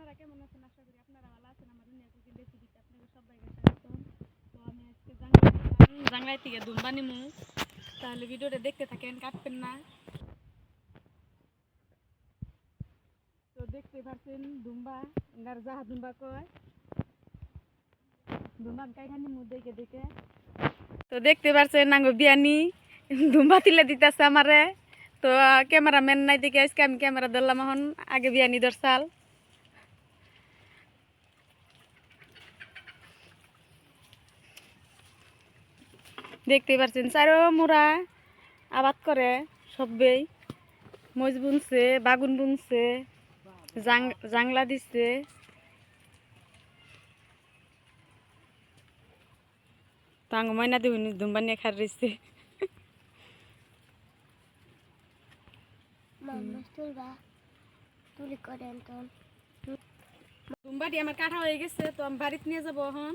আপনারা কেমন আছেন? আশা করি আপনারা ভালো আছেন। আমার দুনিয়া কুকিং রেসিপিতে আপনাদের সবাইকে স্বাগতম। তো আমি আজকে জাংলাই থেকে দুম্বা নিমু, তাহলে ভিডিওটা দেখতে থাকেন, কাটবেন না। তো দেখতে পাচ্ছেন দুম্বা, এঙ্গার যাহা দুম্বা কয়, দুম্বা কাইখা নিমু দেখে দেখে। তো দেখতে পাচ্ছেন নাঙ্গো বিয়ানি দুম্বা তিলে দিতেছে আমারে। তো ক্যামেরাম্যান নাই দেখে আজকে আমি ক্যামেরা ধরলাম। এখন আগে বিয়ানি ধরছাল। দেখতে পাচ্ছেন চারো মোড়া আবাদ করে সবেই, মজ বুনছে, বাগুন বুনছে, জাংলা দিচ্ছে। তাঙ্গ ময়না দিবনি দুম্বা নিয়ে খার রয়েছে। দুম্বাটি আমার কাটা হয়ে গেছে, তো আমি বাড়িতে নিয়ে যাবো এখন।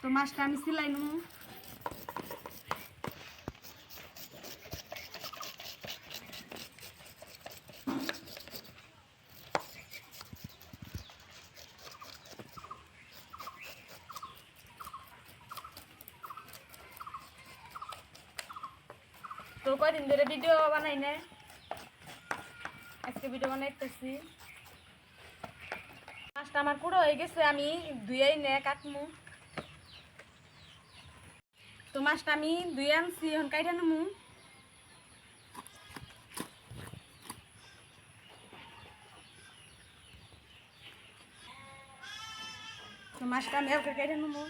তো মাছটা আমি সিলাই নেবো। তো কয়দিন ধরে ভিডিও বানাই না, আজকে ভিডিও বানাইতেছি। মাছটা আমার পুরো হয়ে গেছে, আমি ধুয়েই নে কাটমু। তো মাছটা আমি ধুয়ে আনছি, এখন কাইটা নেবো। তো মাছটা আমি ওকে কেটে নেবো।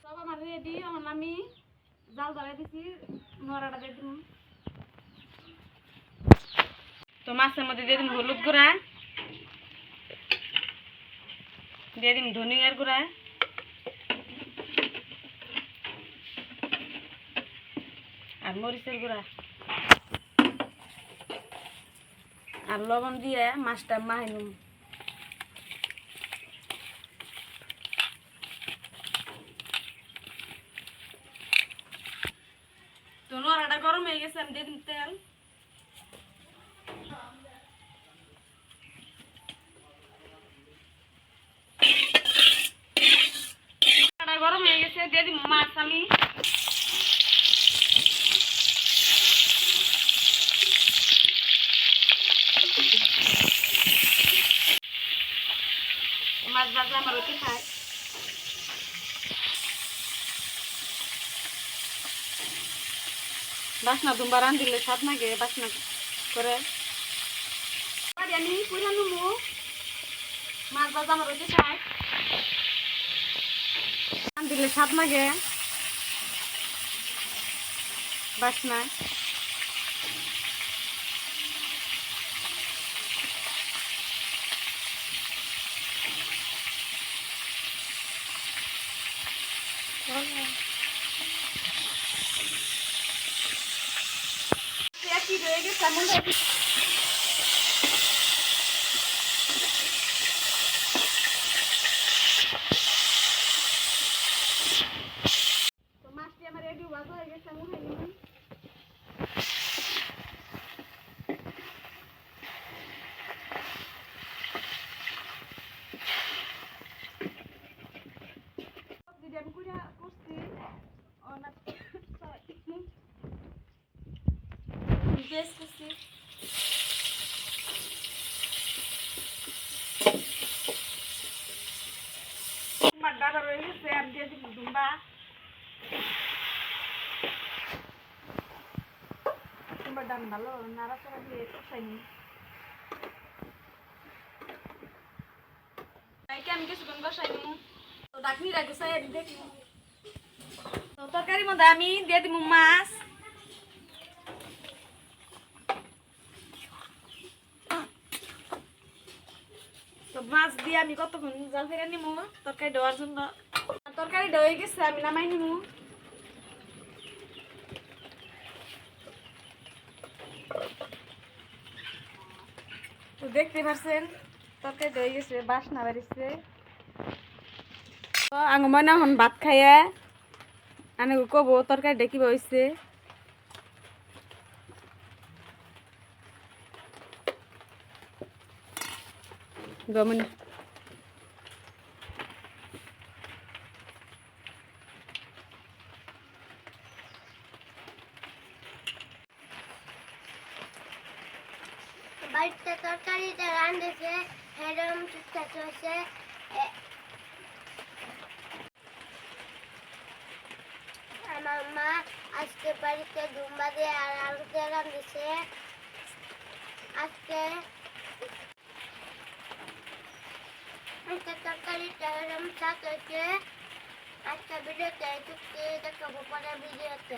সব আমার রেডি, এখন আমি জাল ধরে দিছি, নড়াটা দিয়ে দিন। তো মাছের মধ্যে দিয়ে দিন হলুদ গুঁড়া, দিয়ে দিন ধনিয়ার গুঁড়া, আর মরিচের গুঁড়া, আর লবণ দিয়ে মাছটা মাখাই নেব। তো নড়াটা গরম হয়ে গেছে, আমি দিয়ে দিন তেল। গরম হয়ে গেছে, দিয়ে দিন মাছ। আমি মাছ ভাজা আমার ওকে খায়। বাসনা দুম্বা রান দিলে স্বাদ লাগে, বাসনা করে আমি পুরা নেবো। মাছ ভাজা আমার ওকে খায়, রান দিলে স্বাদ লাগে, বাসনা। কি রয়ে গেছে এমন তো মাছটি আমার রেডি ভাজা হয়ে গেছে, আমি খাই নিলাম। যদি আমি কুড়া করছি অনেক বেশ করছি। দুম্বার ডাটা রয়ে গেছে, আমি দিয়ে দিব দুম্বা। দুম্বার ডান ভালো নাড়াচাড়া দিয়ে কষাই নি। আমি কিছুক্ষণ কষাই নিব। তো ডাকনি রাখছে দেখি। তো তরকারির মধ্যে আমি দিয়ে দিব মাছ। তো মাছ দিয়ে আমি কতক্ষণ জাল ফেরে নিব তরকারি দেওয়ার জন্য। তরকারি হয়ে গেছে, আমি নামাই নিব। তো দেখতে পাচ্ছেন তরকারি হয়ে গেছে, বাসনা বাড়িছে। তো আঙ মনে হন ভাত খাইয়া আনে কব তরকারি দেখিব হয়েছে। গমনি বাড়িতে তরকারিটা রাঁধেছে হেরম ঠিকঠাক হয়েছে। আমার মা আজকে বাড়িতে ডুম্বা দিয়ে আর আলু দিয়ে রাঁধেছে। আজকে তরকারিটা হেরম স্বাদ হয়েছে। আজকে ভিডিওতে টুকতে দেখাবো পরে ভিডিওতে।